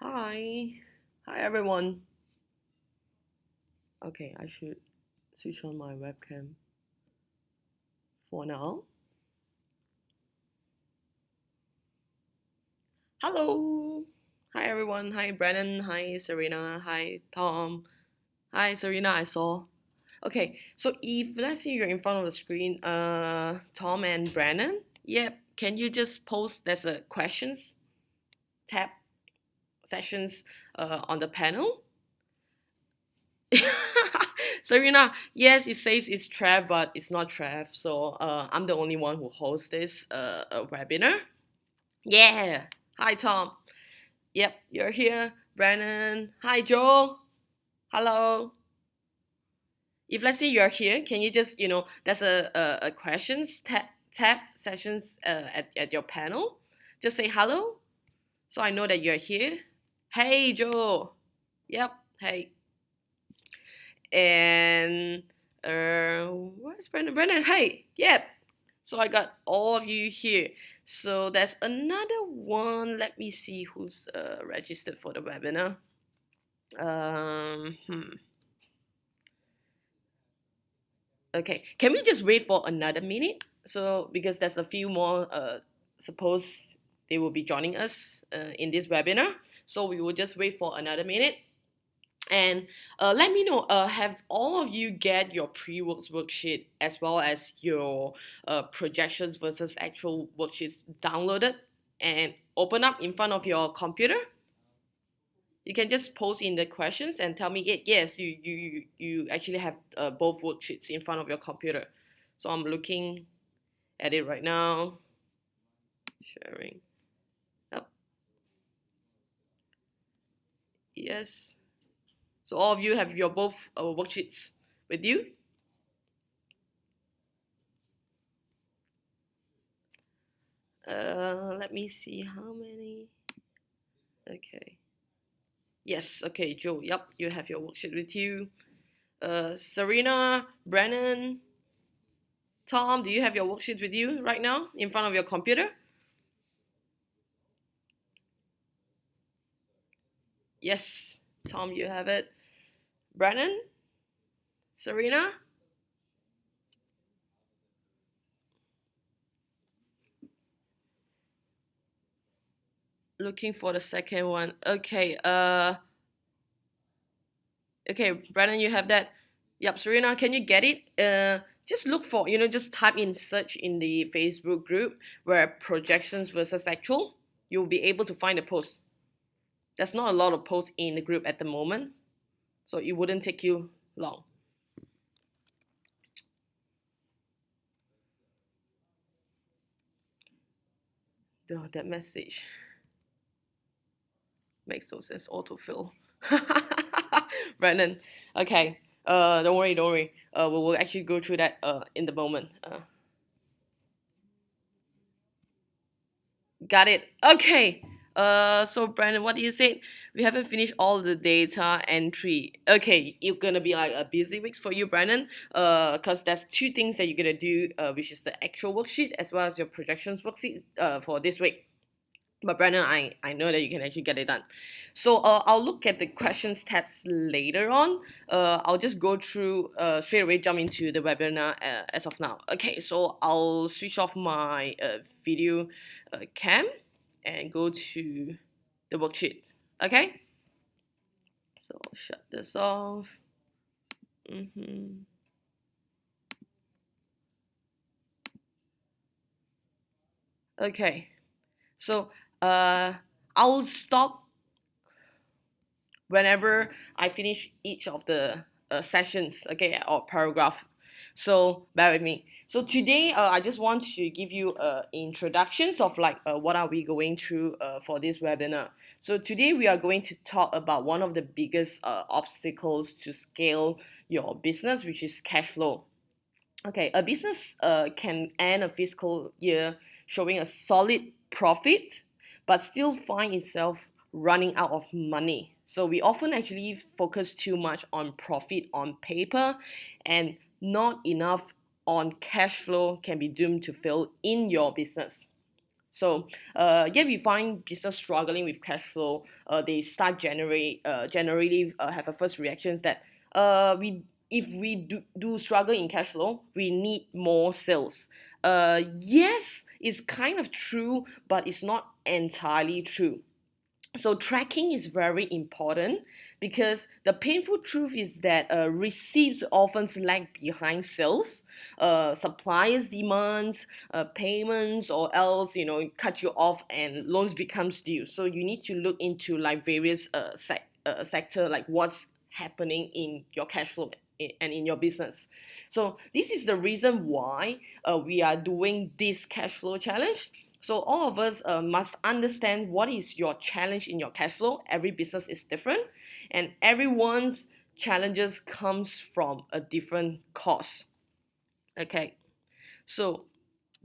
Hi. Hi everyone. Okay, I should switch on my webcam for now. Hello. Hi everyone. Hi Brennan. Hi Serena. Hi Tom. Hi Serena, I saw. Okay, so if let's say you're in front of the screen, Tom and Brennan, yep, can you just post there's a questions tab sessions on the panel? Serena, yes, it says it's Trev, but it's not Trev. So I'm the only one who hosts this webinar. Yeah. Hi, Tom. Yep, you're here. Brandon. Hi, Joe. Hello. If let's say you're here, can you just, there's a questions tab sessions at your panel. Just say hello so I know that you're here. Hey, Joe. Yep. Hey. And where's Brendan? Brendan, hey, yep. So I got all of you here. So there's another one. Let me see who's registered for the webinar. Um, hmm. Okay, can we just wait for another minute? So because there's a few more. Suppose they will be joining us in this webinar. So we will just wait for another minute. And let me know, have all of you get your pre-works worksheet as well as your projections versus actual worksheets downloaded and open up in front of your computer? You can just post in the questions and tell me, yes, you actually have both worksheets in front of your computer. So I'm looking at it right now. Sharing. Yep. Yes. So all of you have your both worksheets with you? Let me see how many. Okay. Yes, okay, Joe. Yep, you have your worksheet with you. Serena, Brennan, Tom, do you have your worksheet with you right now in front of your computer? Yes, Tom, you have it. Brennan, Serena? Looking for the second one. Okay, Brennan, you have that. Yep, Serena, can you get it? Just look for, just type in search in the Facebook group where projections versus actual. You'll be able to find the post. There's not a lot of posts in the group at the moment, so it wouldn't take you long. That message makes no sense. Autofill. Brandon. Okay. Don't worry, don't worry. We will actually go through that in the moment. Got it. Okay. So Brandon, what do you say? We haven't finished all the data entry. Okay, it's gonna be like a busy week for you, Brandon. Cause there's two things that you're gonna do, which is the actual worksheet as well as your projections worksheet for this week. But Brandon, I know that you can actually get it done. So I'll look at the questions tabs later on. I'll just go through straight away, jump into the webinar as of now. Okay, so I'll switch off my video cam and go to the worksheet. Okay, so shut this off. Okay, so I'll stop whenever I finish each of the sessions, okay, or paragraph. So bear with me. So today, I just want to give you introductions of like what are we going through for this webinar. So today we are going to talk about one of the biggest obstacles to scale your business, which is cash flow. Okay, a business can end a fiscal year showing a solid profit, but still find itself running out of money. So we often actually focus too much on profit on paper and not enough on cash flow can be doomed to fail in your business. So yeah, we find business struggling with cash flow. They start generally have a first reactions that we if we do struggle in cash flow, we need more sales. Yes, it's kind of true, but it's not entirely true. So tracking is very important because the painful truth is that receipts often lag behind sales, suppliers demands, payments, or else cut you off and loans becomes due. So you need to look into like various sector, like what's happening in your cash flow and in your business. So this is the reason why we are doing this cash flow challenge. So all of us must understand what is your challenge in your cash flow. Every business is different, and everyone's challenges comes from a different cause. Okay, so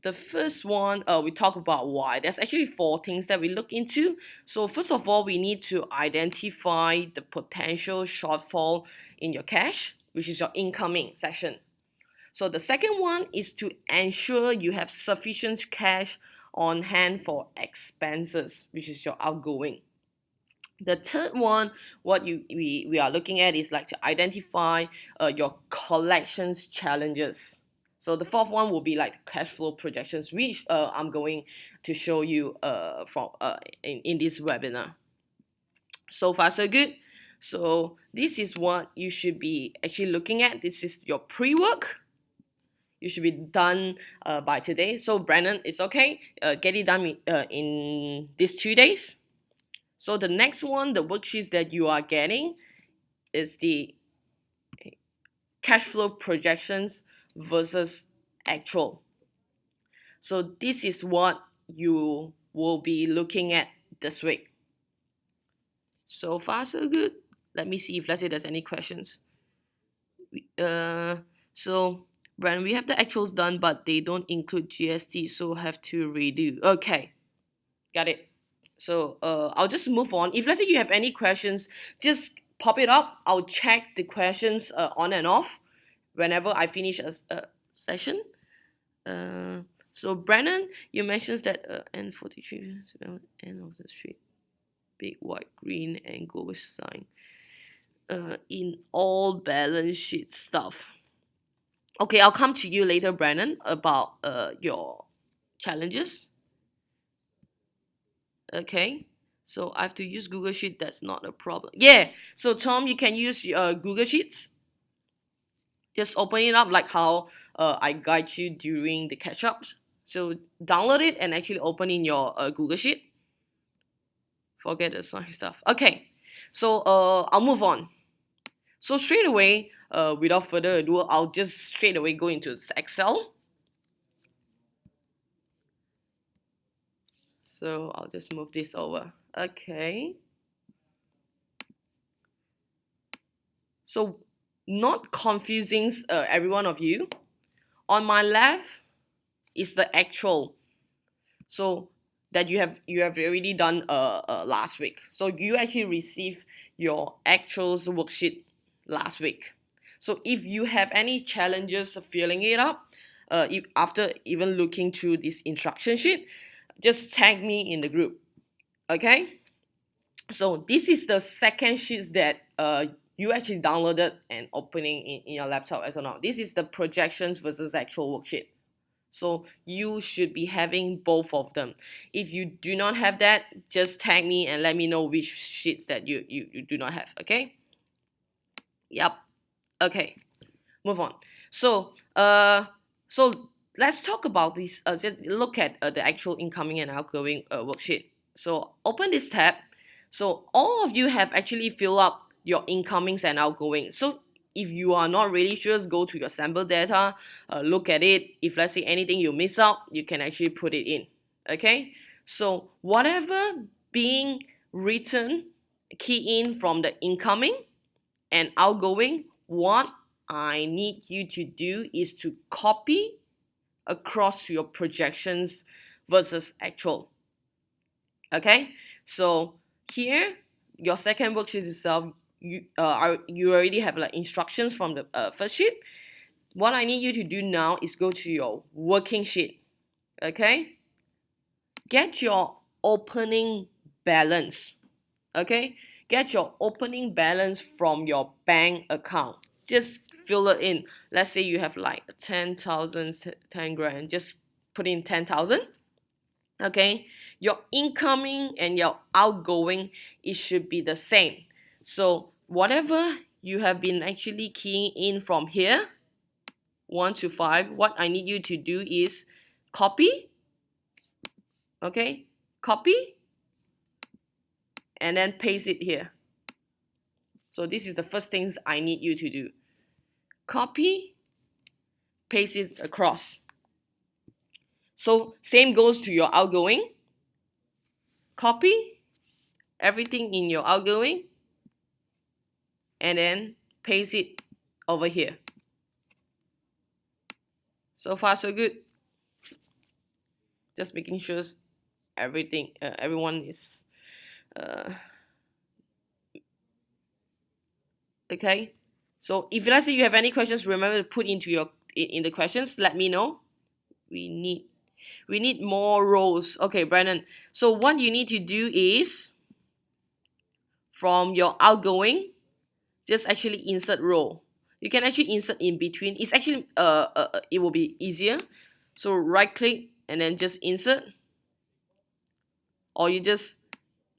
the first one, we talk about why. There's actually four things that we look into. So first of all, we need to identify the potential shortfall in your cash, which is your incoming section. So the second one is to ensure you have sufficient cash on hand for expenses, which is your outgoing. The third one, we are looking at is like to identify your collections challenges. So the fourth one will be like cash flow projections, which I'm going to show you in this webinar. So far so good. So this is what you should be actually looking at. This is your pre-work. You should be done by today. So Brandon, it's okay. Get it done in these 2 days. So the next one, the worksheets that you are getting is the cash flow projections versus actual. So this is what you will be looking at this week. So far so good. Let me see if let's say there's any questions. So Brandon, we have the actuals done, but they don't include GST, so have to redo. Okay, got it. So I'll just move on. If let's say you have any questions, just pop it up. I'll check the questions on and off whenever I finish a session. So Brandon, you mentioned that N43 end of the street, big white, green, and gold sign. In all balance sheet stuff. Okay, I'll come to you later, Brandon, about your challenges. Okay, so I have to use Google Sheet. That's not a problem. Yeah, so Tom, you can use Google Sheets. Just open it up like how I guide you during the catch-up. So download it and actually open in your Google Sheet. Forget the sign stuff. Okay, so I'll move on. So straight away, without further ado, I'll just straight away go into Excel. So I'll just move this over. Okay. So not confusing every one of you. On my left is the actual. So that you have already done last week. So you actually received your actuals worksheet last week. So if you have any challenges filling it up, after even looking through this instruction sheet, just tag me in the group. Okay? So this is the second sheet that you actually downloaded and opening in your laptop as of now. This is the projections versus actual worksheet. So you should be having both of them. If you do not have that, just tag me and let me know which sheets that you do not have. Okay? Yep. Okay. Move on. So so let's talk about this. Just look at the actual incoming and outgoing worksheet. So open this tab. So all of you have actually filled up your incomings and outgoings. So if you are not really sure, just go to your sample data, look at it. If let's say anything you miss out, you can actually put it in. Okay? So whatever being written, key in from the incoming and outgoing, what I need you to do is to copy across your projections versus actual. Okay? So here, your second worksheet itself, you already have like instructions from the first sheet. what I need you to do now is go to your working sheet. Okay? Get your opening balance. Okay? Get your opening balance from your bank account. Just fill it in. Let's say you have like 10,000, 10 grand. Just put in 10,000. Okay? Your incoming and your outgoing, it should be the same. So whatever you have been actually keying in from here, 1 to 5, what I need you to do is copy, okay? Copy, and then paste it here. So this is the first things I need you to do. Copy, paste it across. So same goes to your outgoing. Copy everything in your outgoing, and then paste it over here. So far so good. Just making sure everyone is okay. So if let's say you have any questions, remember to put into in the questions. Let me know. We need more rows. Okay, Brandon. So what you need to do is from your outgoing, just actually insert row. You can actually insert in between. It's actually it will be easier. So right click and then just insert, or you just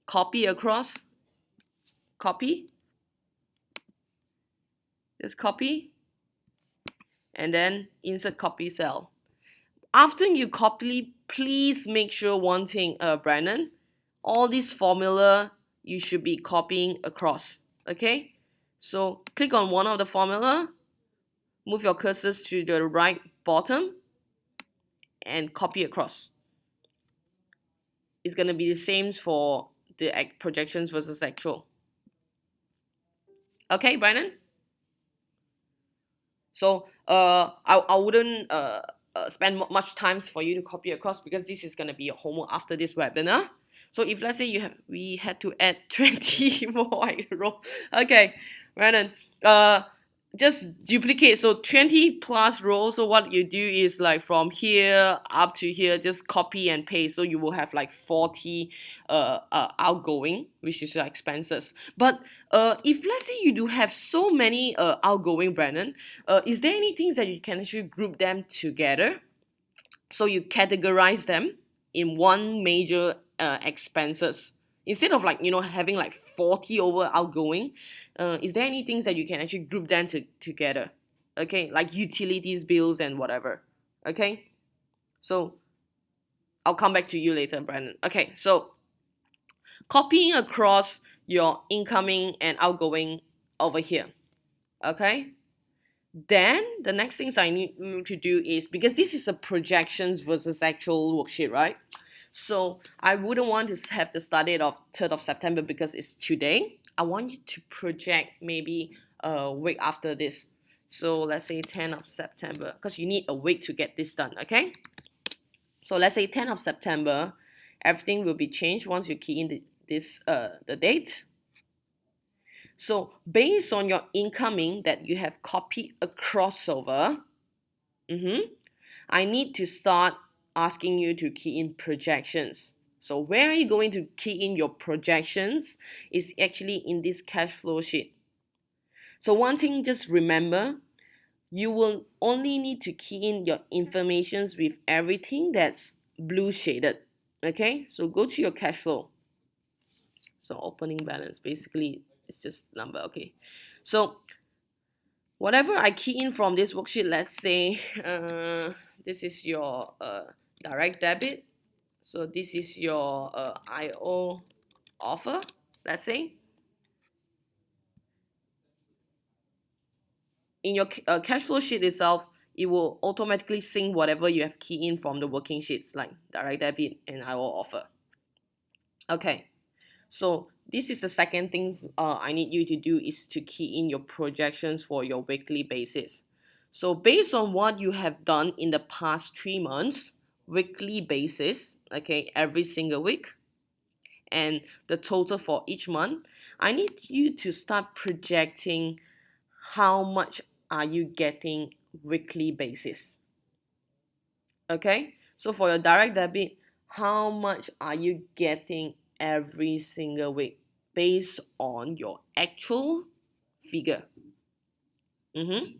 copy across. Copy. Just copy, and then insert copy cell. After you copy, please make sure one thing, Brandon, all this formula you should be copying across. Okay, so click on one of the formula, move your cursors to the right bottom, and copy across. It's gonna be the same for the projections versus actual. Okay, Brandon. So I wouldn't spend much time for you to copy across because this is gonna be your homework after this webinar. So if let's say we had to add 20 more row. Okay, Brandon. Just duplicate. So 20 plus rows. So what you do is like from here up to here, just copy and paste. So you will have like 40 outgoing, which is your expenses. But if let's say you do have so many outgoing, Brandon, is there any things that you can actually group them together? So you categorize them in one major expenses instead of like having like 40 over outgoing. Is there any things that you can actually group them together? Okay, like utilities, bills, and whatever. Okay, so I'll come back to you later, Brandon. Okay, so copying across your incoming and outgoing over here. Okay, then the next things I need you to do is, because this is a projections versus actual worksheet, right? So I wouldn't want to have the start date of 3rd of September because it's today. I want you to project maybe a week after this. So let's say 10th of September, because you need a week to get this done, okay? So let's say 10th of September, everything will be changed once you key in the date. So based on your incoming that you have copied a crossover, I need to start asking you to key in projections. So where are you going to key in your projections is actually in this cash flow sheet. So one thing, just remember, you will only need to key in your informations with everything that's blue shaded. Okay, so go to your cash flow. So opening balance, basically it's just number. Okay, so whatever I key in from this worksheet, let's say this is your direct debit. So this is your IO offer, let's say. In your cash flow sheet itself, it will automatically sync whatever you have keyed in from the working sheets, like direct debit and IO offer. Okay, so this is the second thing I need you to do, is to key in your projections for your weekly basis. So based on what you have done in the past 3 months, weekly basis, okay, every single week, and the total for each month, I need you to start projecting how much are you getting weekly basis. Okay, so for your direct debit, how much are you getting every single week based on your actual figure? Mm-hmm.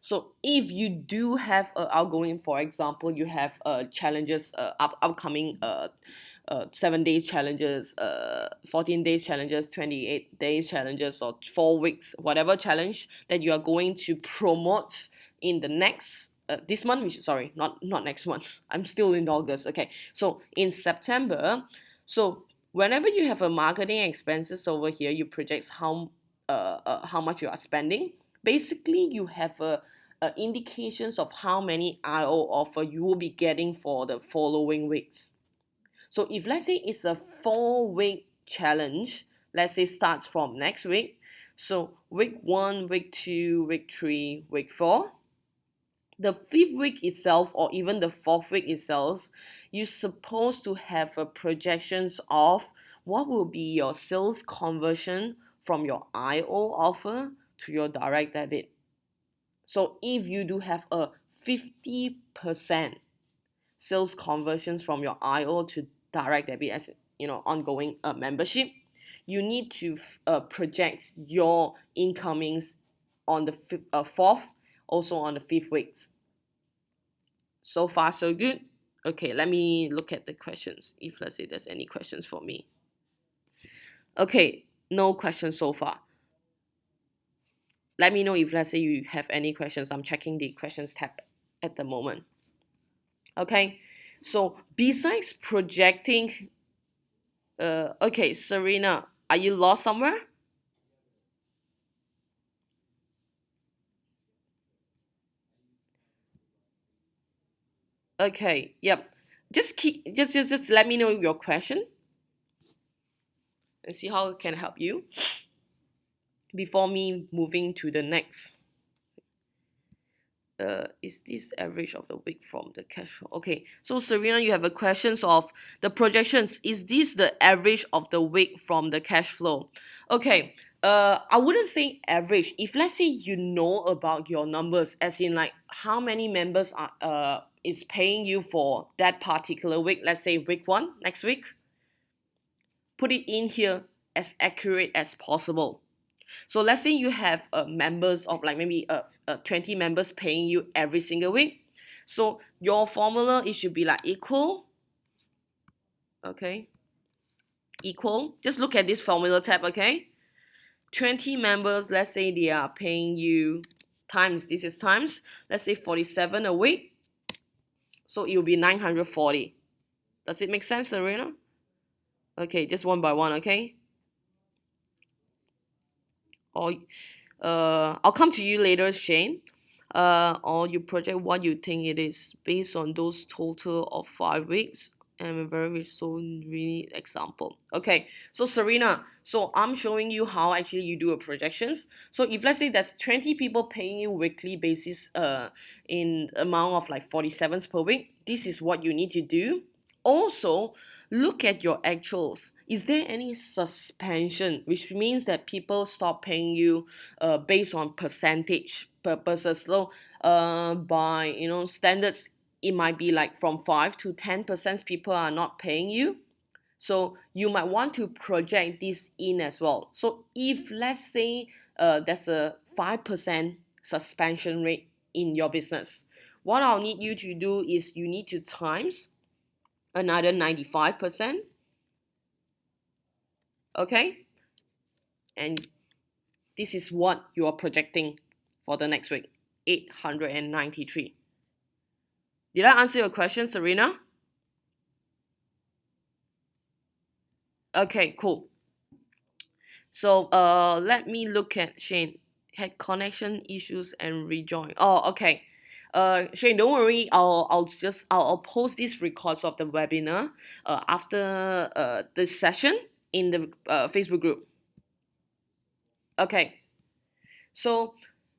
So if you do have a outgoing, for example, you have challenges, upcoming 7 days challenges, 14 days challenges, 28 days challenges, or 4 weeks, whatever challenge that you are going to promote in the next this month, which sorry, not next month. I'm still in August. Okay, so in September, so whenever you have a marketing expenses over here, you project how much you are spending. Basically, you have indications of how many IO offer you will be getting for the following weeks. So if let's say it's a 4 week challenge, let's say starts from next week. So week 1, week 2, week 3, week 4. The 5th week itself, or even the 4th week itself, you're supposed to have a projections of what will be your sales conversion from your IO offer to your direct debit. So if you do have a 50% sales conversions from your IO to direct debit as ongoing membership, you need to project your incomings on the fourth, also on the 5th weeks. So far so good. Okay, let me look at the questions, if let's say there's any questions for me. Okay, no questions so far. Let me know if let's say you have any questions. I'm checking the questions tab at the moment. Okay, so besides projecting, okay, Serena, are you lost somewhere? Okay, yep. Just let me know your question and see how it can help you before me moving to the next. Is this average of the week from the cash flow? Okay, so Serena, you have a questions of the projections. Is this the average of the week from the cash flow? Okay, I wouldn't say average. If let's say you know about your numbers, as in like how many members are is paying you for that particular week, let's say week 1 next week, put it in here as accurate as possible. So let's say you have members of like maybe 20 members paying you every single week. So your formula, it should be like equal. Okay, equal. Just look at this formula tab. Okay, 20 members, let's say they are paying you times, this is times, let's say 47 a week. So it will be 940. Does it make sense, Serena? Okay, just one by one. Okay, or I'll come to you later, Shane. Or you project what you think it is based on those total of 5 weeks. And a very so really example. Okay, so Serena, so I'm showing you how actually you do a projections. So if let's say there's 20 people paying you weekly basis in amount of like 47s per week, this is what you need to do. Also, look at your actuals. Is there any suspension, which means that people stop paying you based on percentage purposes? So by standards, it might be like from 5 to 10% people are not paying you. So you might want to project this in as well. So if let's say there's a 5% suspension rate in your business, what I'll need you to do is you need to times another 95%. Okay, and this is what you are projecting for the next week, 893. Did I answer your question, Serena? Okay, cool. So let me look at Shane. Had connection issues and rejoin. Oh, okay. Shane, don't worry. I'll post these records of the webinar after this session in the Facebook group. Okay. So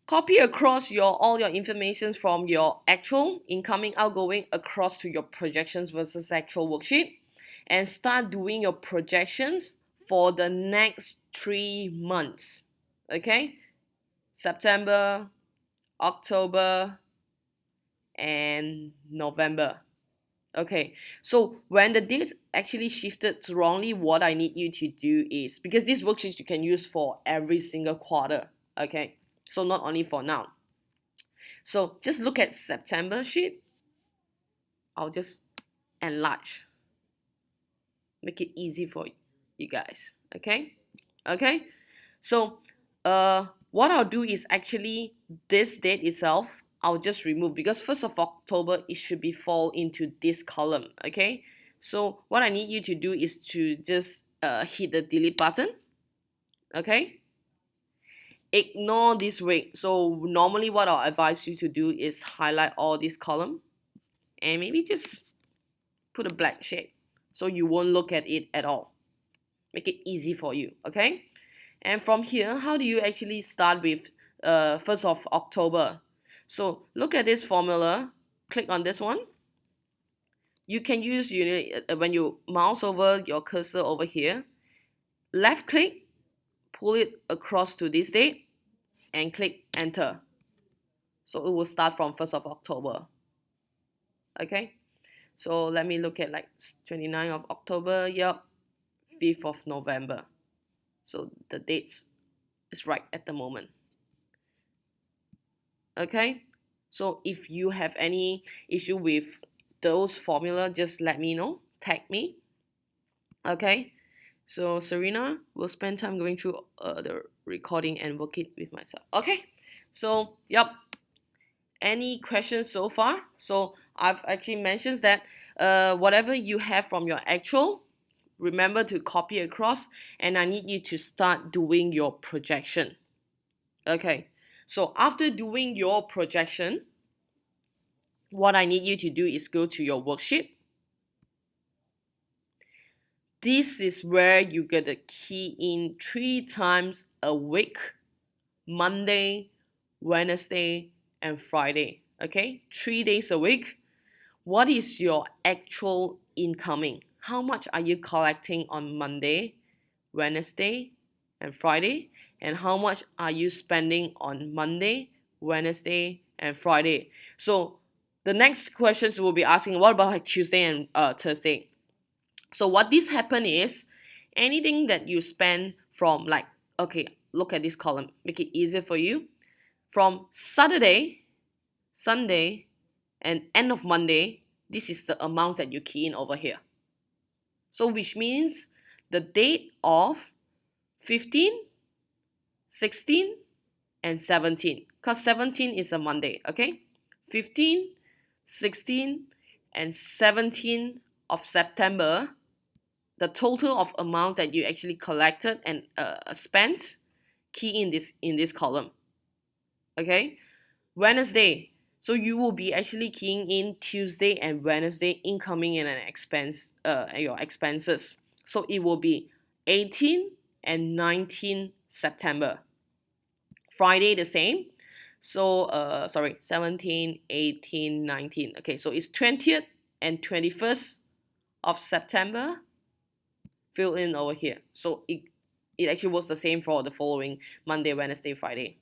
copy across all your information from your actual incoming outgoing across to your projections versus actual worksheet, and start doing your projections for the next 3 months. Okay, September, October, and November. Okay, so when the dates actually shifted wrongly, what I need you to do is, because these worksheets you can use for every single quarter, okay? So not only for now. So just look at September sheet. I'll just enlarge, make it easy for you guys, okay? Okay, so what I'll do is actually this date itself, I'll just remove because 1st of October, it should be fall into this column, okay? So what I need you to do is to just hit the delete button, okay? Ignore this week. So normally what I'll advise you to do is highlight all this column and maybe just put a black shade so you won't look at it at all. Make it easy for you, okay? And from here, how do you actually start with 1st of October? So look at this formula, click on this one. You can use, when you mouse over your cursor over here, left click, pull it across to this date, and click enter. So it will start from 1st of October. Okay, so let me look at like 29th of October, yep, 5th of November. So the dates is right at the moment. Okay, so if you have any issue with those formula, just let me know, tag me. Okay, so Serena will spend time going through the recording and work it with myself. Okay, so yep, any questions so far? So I've actually mentioned that whatever you have from your actual, remember to copy across, and I need you to start doing your projection. Okay, so after doing your projection, what I need you to do is go to your worksheet. This is where you get to key in 3 times a week: Monday, Wednesday, and Friday. Okay, 3 days a week. What is your actual incoming? How much are you collecting on Monday, Wednesday, and Friday? And how much are you spending on Monday, Wednesday, and Friday? So the next questions will be asking, what about like Tuesday and Thursday? So what this happen is, anything that you spend from like, okay, look at this column, make it easier for you. From Saturday, Sunday, and end of Monday, this is the amounts that you key in over here. So which means the date of 15, 16, and 17. Because 17 is a Monday, okay? 15, 16, and 17 of September, the total of amounts that you actually collected and spent, key in this column. Okay? Wednesday. So you will be actually keying in Tuesday and Wednesday incoming in an expense, your expenses. So it will be 18 and 19 September. Friday the same. So sorry, 17, 18, 19. Okay, so it's 20th and 21st of September. Fill in over here. So it actually works the same for the following Monday, Wednesday, Friday.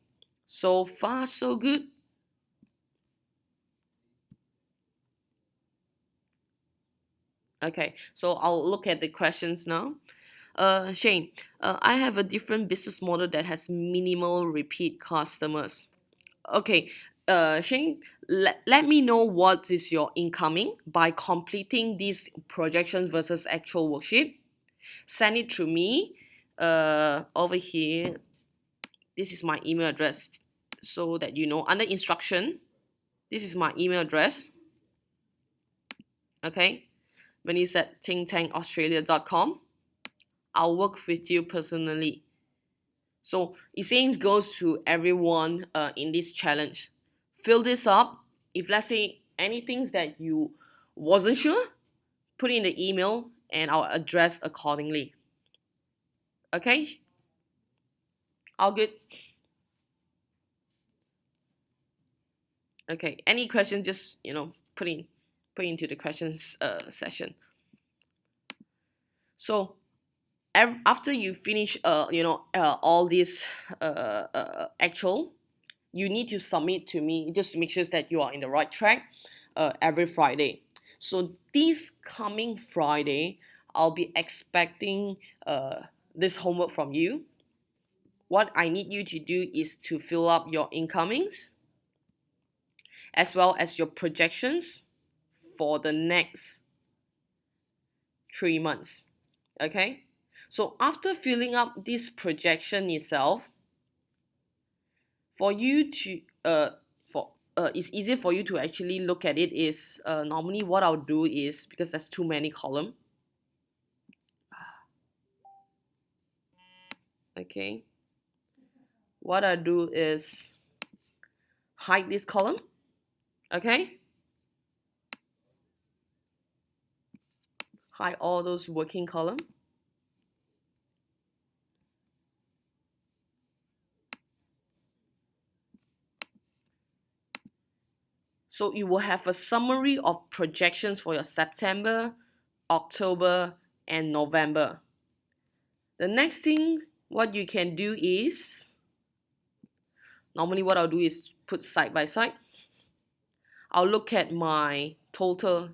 So far, so good. Okay, so I'll look at the questions now. Shane, I have a different business model that has minimal repeat customers. Okay, Shane, let me know what is your incoming by completing these projections versus actual worksheet. Send it to me over here. This is my email address so that you know. Under instruction, this is my email address. Okay, when you said thinktankaustralia.com, I'll work with you personally. So it same goes to everyone in this challenge. Fill this up. If let's say anything that you wasn't sure, put in the email and I'll address accordingly. Okay? All good? Okay. Any question? Just put into the questions session. So after you finish all these actual, you need to submit to me just to make sure that you are in the right track every Friday. So this coming Friday, I'll be expecting this homework from you. What I need you to do is to fill up your incomings as well as your projections for the next 3 months. Okay? So after filling up this projection itself, for you to for it's easier for you to actually look at it is normally what I'll do is, because there's too many column. Okay, what I do is hide this column. Okay, hide all those working column. So you will have a summary of projections for your September, October, and November. The next thing what you can do is, normally what I'll do is put side by side. I'll look at my total,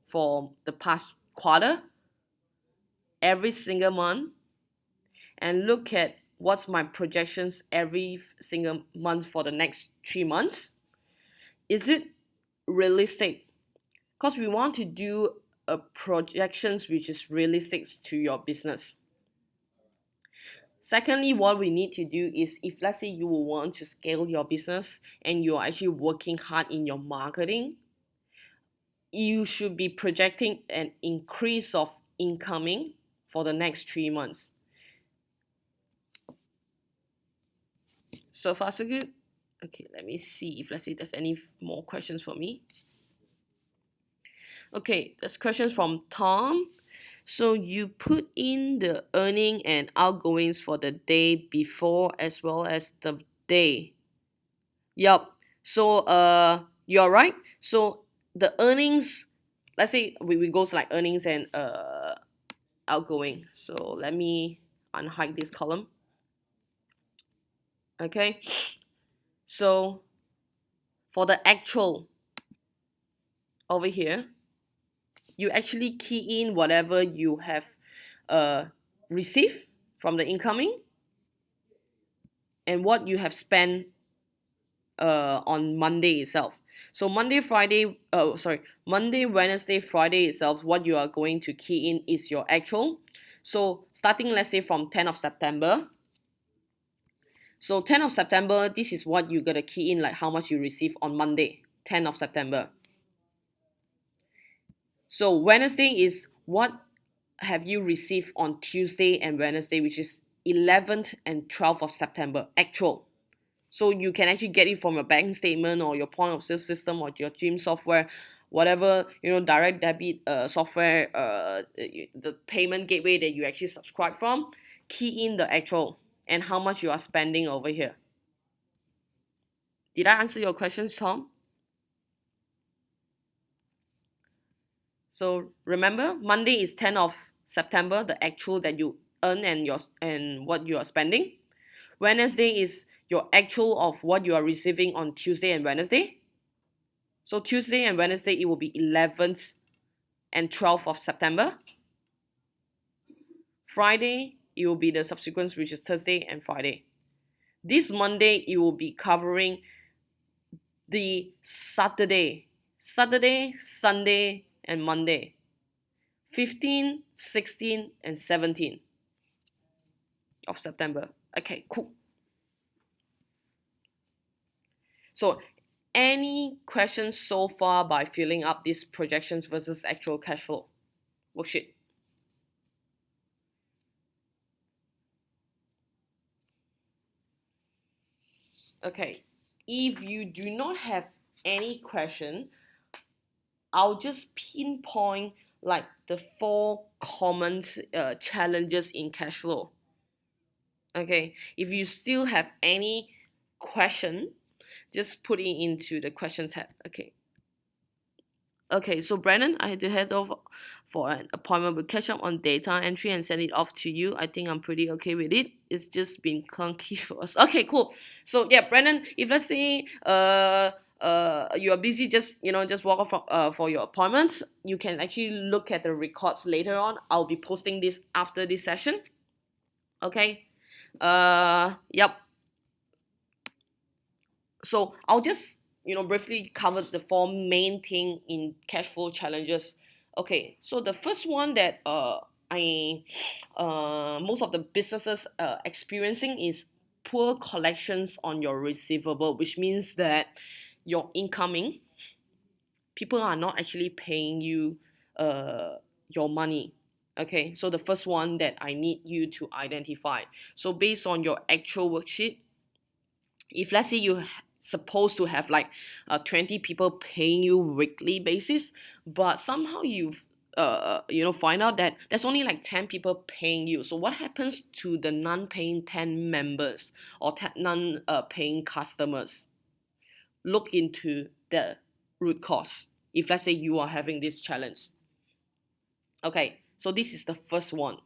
for the past quarter, every single month, and look at what's my projections every single month for the next 3 months. Is it realistic? Because we want to do a projections which is realistic to your business. Secondly, what we need to do is, if let's say you will want to scale your business and you're actually working hard in your marketing, you should be projecting an increase of incoming for the next 3 months. So far, so good. Okay, let me see if let's say there's any more questions for me. Okay, there's questions from Tom. So you put in the earning and outgoings for the day before as well as the day. Yup. So you're right. So the earnings, let's say we go to like earnings and outgoing. So let me unhide this column. Okay. So for the actual over here, you actually key in whatever you have received from the incoming and what you have spent on Monday itself. So Monday, Wednesday, Friday itself, what you are going to key in is your actual. So starting, let's say, from 10th of September. So 10th of September, this is what you're going to key in, like how much you receive on Monday, 10th of September. So Wednesday is what have you received on Tuesday and Wednesday, which is 11th and 12th of September, actual. So you can actually get it from your bank statement or your point of sale system or your gym software, whatever, direct debit software, the payment gateway that you actually subscribe from. Key in the actual and how much you are spending over here. Did I answer your questions, Tom? So remember, Monday is 10th of September, the actual that you earn and what you are spending. Wednesday is your actual of what you are receiving on Tuesday and Wednesday. So Tuesday and Wednesday, it will be 11th and 12th of September. Friday, it will be the subsequent, which is Thursday and Friday. This Monday, it will be covering the Saturday, Sunday, and Monday. 15, 16, and 17 of September. Okay, cool. So any questions so far by filling up these projections versus actual cash flow worksheet? Okay, if you do not have any question, I'll just pinpoint like the 4 common challenges in cash flow. Okay, if you still have any question, just put it into the question tab. Okay. Okay, so Brandon, I had to head over for an appointment. We'll catch up on data entry and send it off to you. I think I'm pretty okay with it. It's just been clunky for us. Okay, cool. So yeah, Brandon, if let's say you are busy, just just walk off for your appointment. You can actually look at the records later on. I'll be posting this after this session. Okay. Yep. So I'll just briefly cover the four main thing in cash flow challenges. Okay, so the first one that I most of the businesses experiencing is poor collections on your receivable, which means that your incoming people are not actually paying you your money. Okay, so the first one that I need you to identify. So based on your actual worksheet, if let's say you supposed to have like 20 people paying you weekly basis, but somehow you've find out that there's only like 10 people paying you. So what happens to the non-paying 10 members or non-paying customers? Look into the root cause if let's say you are having this challenge. Okay, so this is the first one.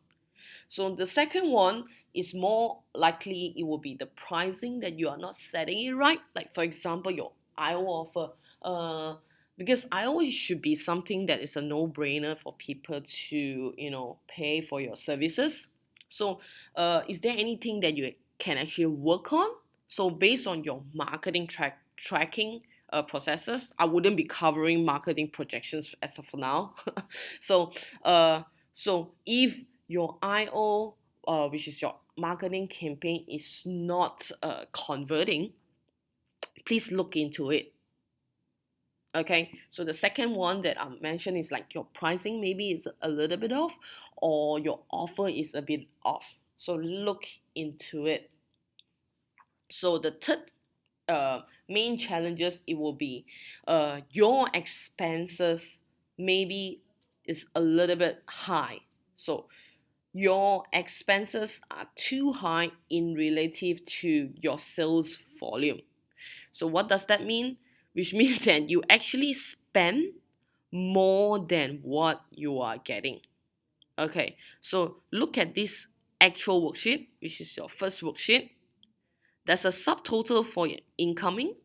So the second one is more likely it will be the pricing that you are not setting it right. Like for example, your IO offer. Because IO should be something that is a no-brainer for people to pay for your services. So is there anything that you can actually work on? So based on your marketing tracking processes, I wouldn't be covering marketing projections as of now. so uh, so if your IO, which is your marketing campaign, is not converting, please look into it. Okay, so the second one that I mentioned is like your pricing maybe is a little bit off, or your offer is a bit off. So look into it. So the third main challenges it will be your expenses maybe is a little bit high. So your expenses are too high in relative to your sales volume. So what does that mean? Which means that you actually spend more than what you are getting. Okay, so look at this actual worksheet, which is your first worksheet. There's a subtotal for your incoming.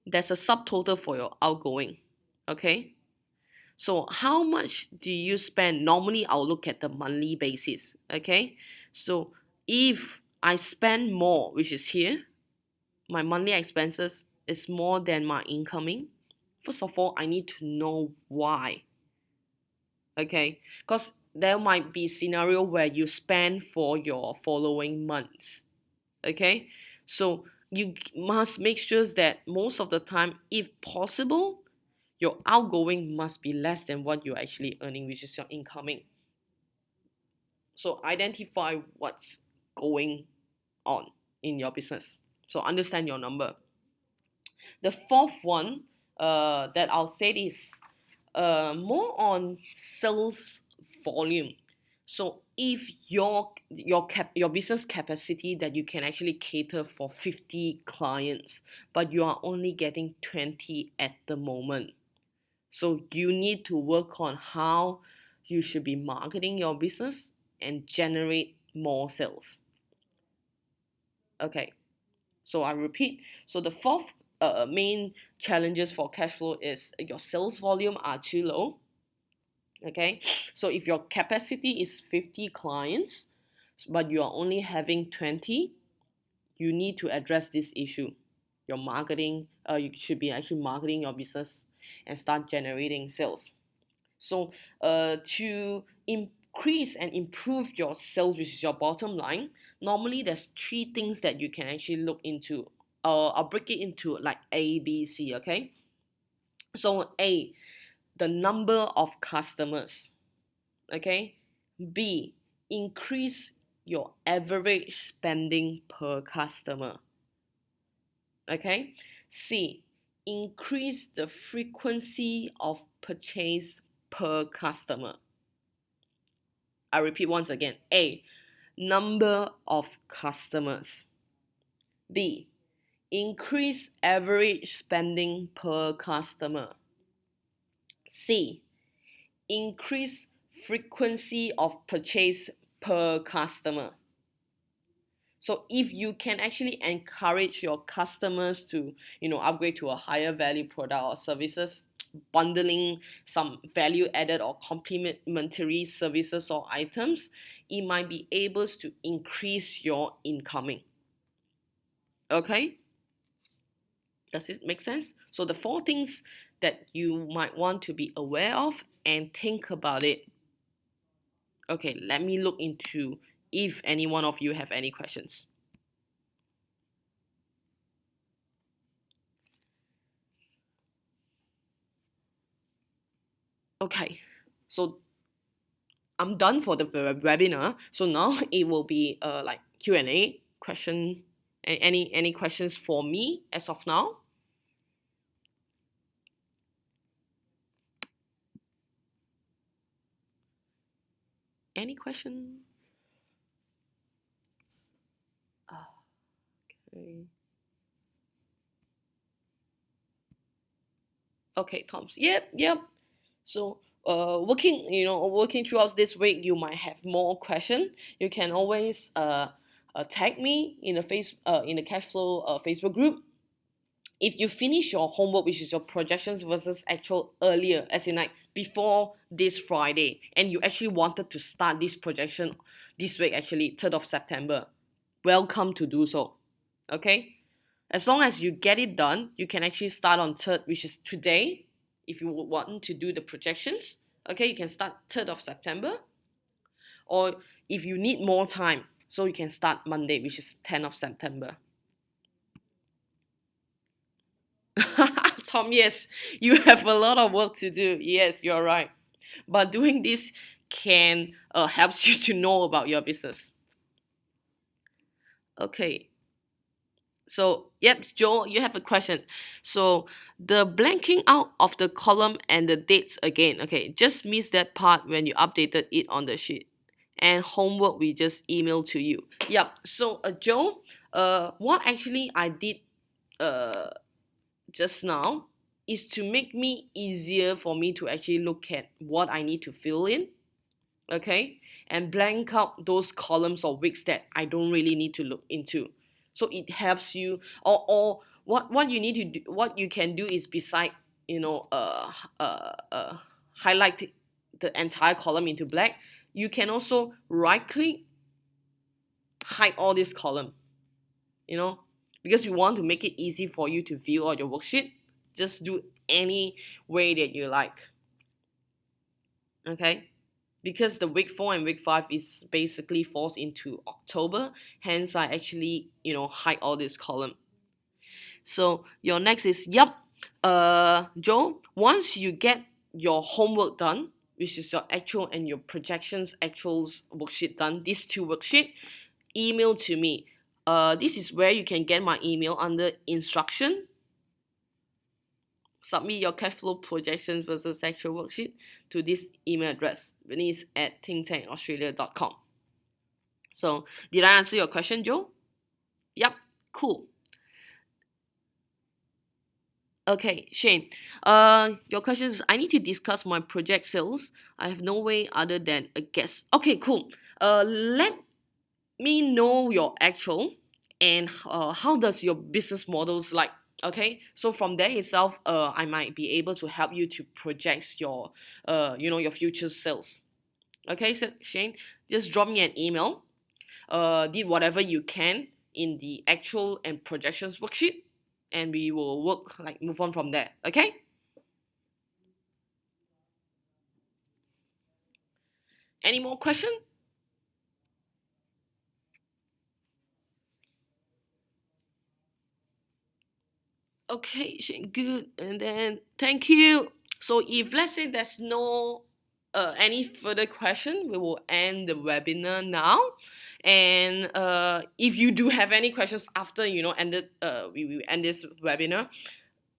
There's a subtotal for your outgoing. Okay, so how much do you spend? Normally, I'll look at the monthly basis. Okay, so if I spend more, which is here, my monthly expenses is more than my incoming. First of all, I need to know why. Okay, because there might be scenario where you spend for your following months. Okay, so you must make sure that most of the time, if possible, your outgoing must be less than what you're actually earning, which is your incoming. So identify what's going on in your business. So understand your number. The fourth one that I'll say is more on sales volume. So if your business capacity that you can actually cater for 50 clients, but you are only getting 20 at the moment, so you need to work on how you should be marketing your business and generate more sales. Okay, so I repeat. So the fourth main challenges for cash flow is your sales volume are too low. Okay, so if your capacity is 50 clients, but you are only having 20, you need to address this issue. Your marketing, you should be actually marketing your business and start generating sales. So to increase and improve your sales, which is your bottom line, normally there's three things that you can actually look into. I'll break it into like A, B, C, okay? So A, the number of customers, okay? B, increase your average spending per customer, okay? C, increase the frequency of purchase per customer. I repeat once again. A, number of customers. B, increase average spending per customer. C, increase frequency of purchase per customer. So if you can actually encourage your customers to, upgrade to a higher value product or services, bundling some value added or complementary services or items, it might be able to increase your incoming. Okay? Does it make sense? So the four things that you might want to be aware of and think about it. Okay, let me look into if any one of you have any questions. Okay, so I'm done for the webinar. So now it will be like Q&A question. Any questions for me as of now? Any question? Okay. Okay, Tom's. Yep. So working throughout this week, you might have more question. You can always tag me in the cash flow Facebook group. If you finish your homework, which is your projections versus actual earlier, as in like before this Friday, and you actually wanted to start this projection this week, actually 3rd of September, welcome to do so. Okay, as long as you get it done, you can actually start on 3rd, which is today. If you want to do the projections, okay, you can start 3rd of September. Or if you need more time, so you can start Monday, which is 10th of September. Tom, yes, you have a lot of work to do. Yes, you're right. But doing this can helps you to know about your business. Okay. So, yep, Joe, you have a question. So, the blanking out of the column and the dates again, okay, just miss that part when you updated it on the sheet. And homework we just email to you. Yep. So, Joe, what actually I did just now is to make me easier for me to actually look at what I need to fill in, okay, and blank out those columns or weeks that I don't really need to look into. So it helps you, or what you need to do, what you can do is beside highlight the entire column into black, you can also right click, hide all this column, because you want to make it easy for you to view all your worksheet. Just do any way that you like. Okay, because the week 4 and week 5 is basically falls into October, hence I actually hide all this column. So your next is Joe, once you get your homework done, which is your actual and your projections actuals worksheet done, these two worksheet, email to me. This is where you can get my email under instruction. Submit your cash flow projections versus actual worksheet to this email address, venice@thinktankaustralia.com. So, did I answer your question, Joe? Yep, cool. Okay, Shane. Your question is, I need to discuss my project sales. I have no way other than a guess. Okay, cool. Let me know your actual and how does your business models like. Okay, so from there itself, I might be able to help you to project your your future sales. Okay, so Shane, just drop me an email. Did whatever you can in the actual and projections worksheet, and we will move on from there. Okay. Any more question? Okay, Shane, good. And then thank you. So if let's say there's no any further question, we will end the webinar now. And if you do have any questions after we end this webinar,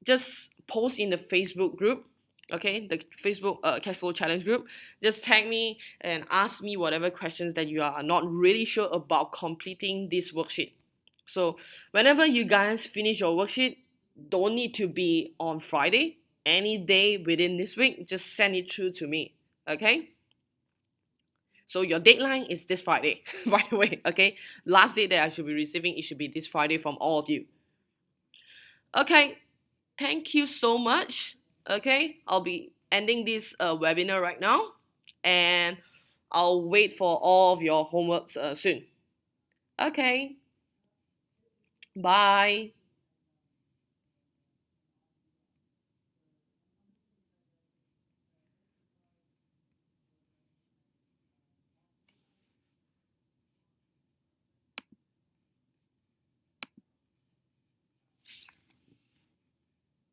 just post in the Facebook group. Okay, the Facebook cash flow challenge group. Just tag me and ask me whatever questions that you are not really sure about completing this worksheet. So whenever you guys finish your worksheet, don't need to be on Friday. Any day within this week, just send it through to me. Okay? So your deadline is this Friday, by the way. Okay? Last day that I should be receiving, it should be this Friday from all of you. Okay, thank you so much. Okay, I'll be ending this webinar right now, and I'll wait for all of your homeworks soon. Okay, bye.